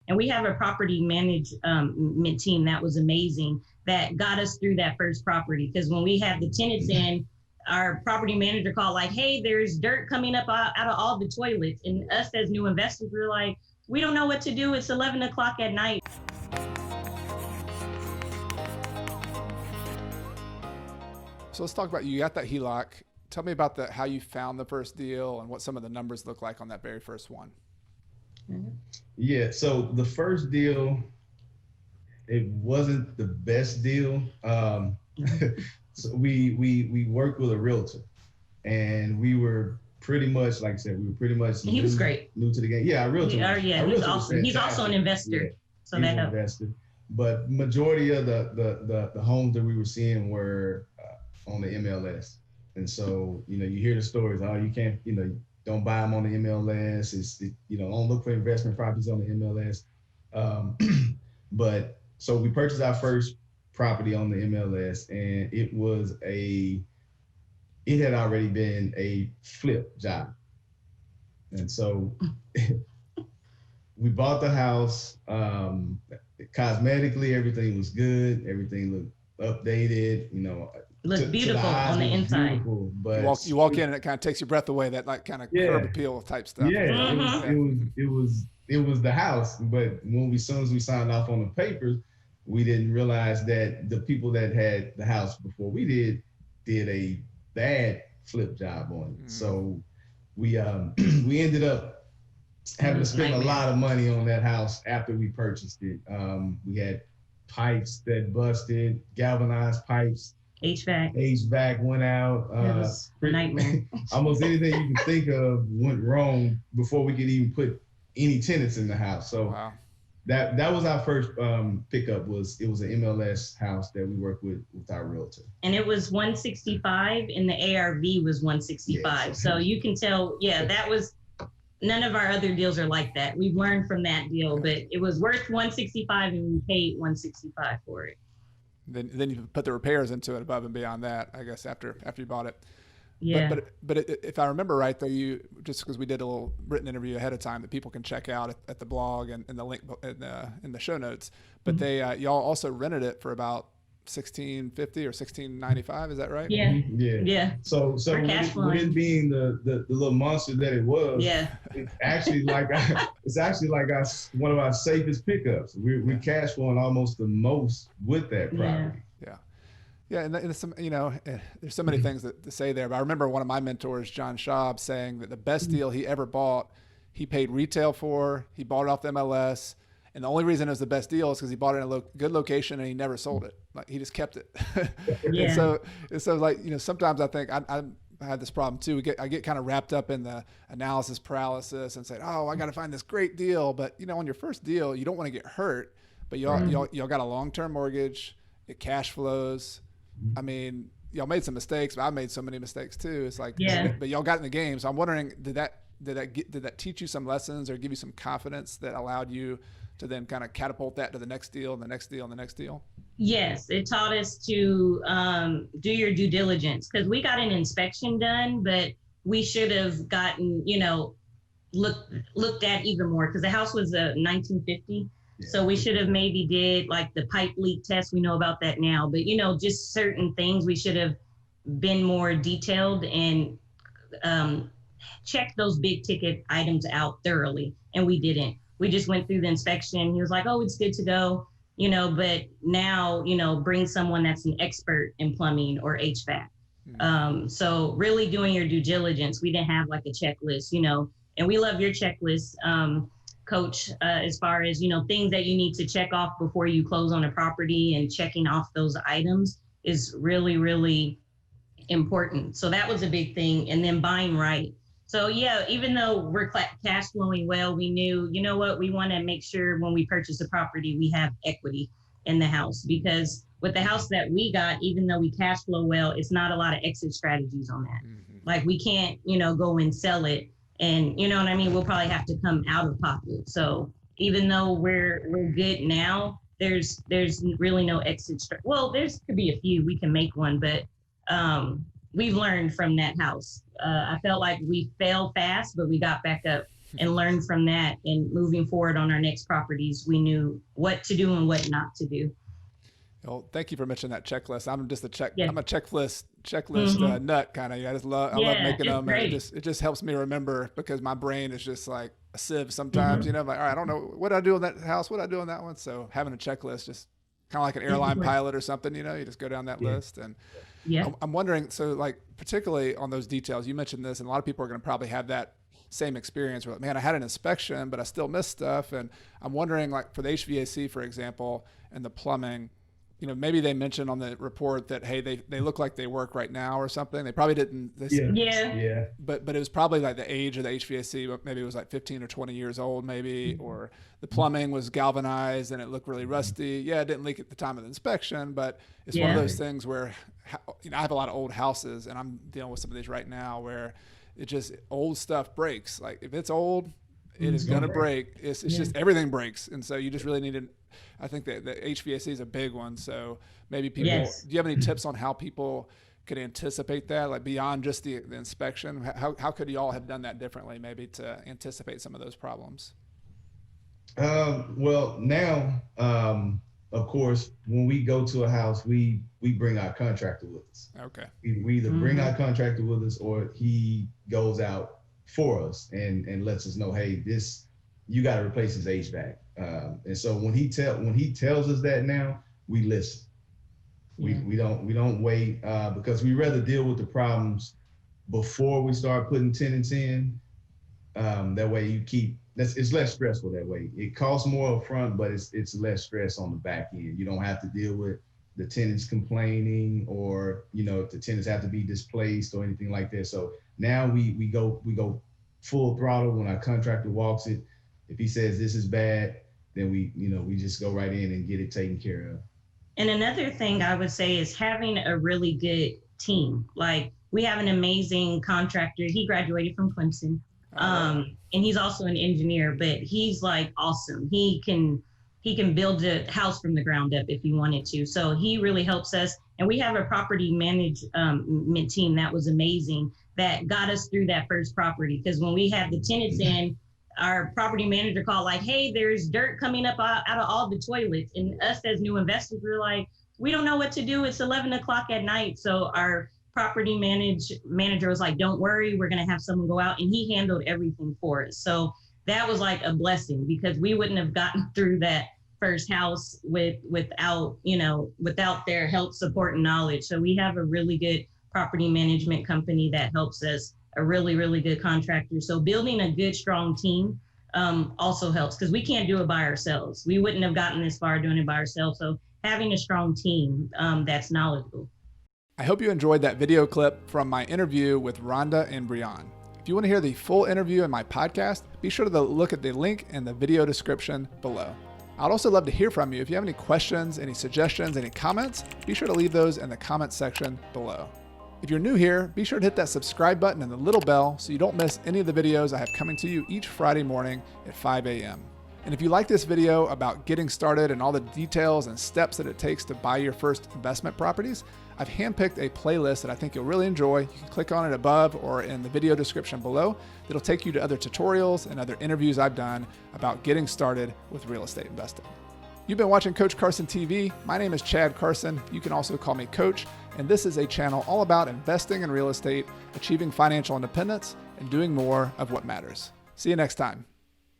And we have a property management team that was amazing that got us through that first property. Because when we had the tenants in, our property manager called like, hey, there's dirt coming up out of all the toilets. And us as new investors, we were like, we don't know what to do. It's 11 o'clock at night. So let's talk about, you got that HELOC. Tell me about how you found the first deal and what some of the numbers look like on that very first one. Yeah, so the first deal, it wasn't the best deal. So we worked with a realtor, and we were pretty much, like I said, He was great. New to the game. Yeah, our realtor. He's also an investor. Yeah, so that helped. Investor. But majority of the homes that we were seeing were on the MLS. And so, you hear the stories, you can't, don't buy them on the MLS. Don't look for investment properties on the MLS. But so we purchased our first property on the MLS, and it had already been a flip job. And so we bought the house. Cosmetically, everything was good. Everything looked updated, Looked beautiful on the inside. But you walk in and it kind of takes your breath away, that like kind of curb appeal type stuff. Yeah, it was the house. But as soon as we signed off on the papers, we didn't realize that the people that had the house before we did a bad flip job on it. So we ended up having to spend a lot of money on that house after we purchased it. We had pipes that busted, galvanized pipes. HVAC went out. It was a nightmare. Almost anything you can think of went wrong before we could even put any tenants in the house. So that was our first pickup. It was an MLS house that we worked with our realtor. And it was 165, and the ARV was 165. Yes. So you can tell, that was, none of our other deals are like that. We've learned from that deal, but it was worth 165, and we paid 165 for it. Then you put the repairs into it above and beyond that, I guess, after you bought it. Yeah. But if I remember right, though, you, just because we did a little written interview ahead of time that people can check out at the blog and the link in the show notes, but y'all also rented it for about $1,650 or $1,695. Is that right? Yeah. Yeah. So with it being the little monster that it was, it's actually like one of our safest pickups. We cash flowing almost the most with that property. Yeah, and there's some, there's so many things to say there. But I remember one of my mentors, John Schaub, saying that the best deal he ever bought, he paid retail for. He bought it off the MLS. And the only reason it was the best deal is because he bought it in a good location and he never sold it. Like, he just kept it. And so like, sometimes I think I had this problem too. I get kind of wrapped up in the analysis paralysis and say, I got to find this great deal. But, on your first deal, you don't want to get hurt. But y'all got a long-term mortgage. It cash flows. I mean, y'all made some mistakes, but I made so many mistakes too. It's like, but y'all got in the game. So I'm wondering, did that teach you some lessons or give you some confidence that allowed you to then kind of catapult that to the next deal and the next deal and the next deal? Yes, it taught us to do your due diligence, because we got an inspection done, but we should have gotten, looked at even more, because the house was a 1950. So we should have maybe did like the pipe leak test. We know about that now, but just certain things we should have been more detailed and checked those big ticket items out thoroughly. And we didn't. We just went through the inspection. He was like, it's good to go, but now, bring someone that's an expert in plumbing or HVAC. So really doing your due diligence. We didn't have like a checklist, and we love your checklist, Coach, as far as, things that you need to check off before you close on a property, and checking off those items is really, really important. So that was a big thing. And then buying right. So even though we're cash flowing well, we knew, we want to make sure when we purchase a property, we have equity in the house, because with the house that we got, even though we cash flow well, it's not a lot of exit strategies on that. Like, we can't, go and sell it. And you know what I mean? We'll probably have to come out of pocket. So even though we're good now, there's really no exit. Well, could be a few. We can make one, but we've learned from that house. I felt like we failed fast, but we got back up and learned from that. And moving forward on our next properties, we knew what to do and what not to do. Well, thank you for mentioning that checklist. I'm just Yeah. I'm a checklist Mhm. nut kind of. I love Yeah, making it's them, and great. it just helps me remember because my brain is just like a sieve sometimes. Mhm. I'm like, all right, I don't know what I do in that house, what I do on that one. So having a checklist, just kind of like an It's airline important. pilot or something. You just go down that Yeah. list. And Yeah. I'm wondering, so like particularly on those details, you mentioned this, and a lot of people are going to probably have that same experience where, like, man, I had an inspection, but I still missed stuff. And I'm wondering, like for the HVAC, for example, and the plumbing, maybe they mentioned on the report that, hey, they look like they work right now or something. They probably didn't. Yeah. Yeah. Yeah. But it was probably like the age of the HVAC. Maybe it was like 15 or 20 years old, maybe, or the plumbing was galvanized and it looked really rusty. Yeah, it didn't leak at the time of the inspection, but it's one of Yeah. those things where, I have a lot of old houses, and I'm dealing with some of these right now where it just old stuff breaks. Like if it's old, it is going to break. It's Yeah. just everything breaks, and so you just really need to. I think that the HVAC is a big one. So maybe people. Yes. Do you have any tips on how people could anticipate that, like beyond just the inspection? How could you all have done that differently, maybe to anticipate some of those problems? Well, now, of course, when we go to a house, we bring our contractor with us. Okay. We either bring Mhm. our contractor with us, or he goes out for us and lets us know, hey, this you got to replace his HVAC. And so when he tells us that now, we listen. Yeah. We don't wait because we rather deal with the problems before we start putting tenants in. That way it's less stressful that way. It costs more up front, but it's less stress on the back end. You don't have to deal with the tenants complaining, or if the tenants have to be displaced or anything like that. So now we go full throttle when our contractor walks it. If he says this is bad, then we just go right in and get it taken care of. And another thing I would say is having a really good team. Like we have an amazing contractor. He graduated from Clemson. And he's also an engineer, but he's like awesome. He can build a house from the ground up if he wanted to. So he really helps us. And we have a property management team that was amazing, that got us through that first property. Because when we had the tenants in, our property manager called like, hey, there's dirt coming up out of all the toilets. And us as new investors, we're like, we don't know what to do. It's 11 o'clock at night. So our property manager was like, don't worry, we're going to have someone go out. And he handled everything for us. So that was like a blessing, because we wouldn't have gotten through that first house without their help, support, and knowledge. So we have a really good property management company that helps us, a really, really good contractor. So building a good, strong team also helps, because we can't do it by ourselves. We wouldn't have gotten this far doing it by ourselves. So having a strong team that's knowledgeable. I hope you enjoyed that video clip from my interview with Ronda and Breon. If you want to hear the full interview in my podcast, be sure to look at the link in the video description below. I'd also love to hear from you. If you have any questions, any suggestions, any comments, be sure to leave those in the comments section below. If you're new here, be sure to hit that subscribe button and the little bell so you don't miss any of the videos I have coming to you each Friday morning at 5 a.m. And if you like this video about getting started and all the details and steps that it takes to buy your first investment properties, I've handpicked a playlist that I think you'll really enjoy. You can click on it above or in the video description below. That'll take you to other tutorials and other interviews I've done about getting started with real estate investing. You've been watching Coach Carson TV. My name is Chad Carson. You can also call me Coach, and this is a channel all about investing in real estate, achieving financial independence, and doing more of what matters. See you next time.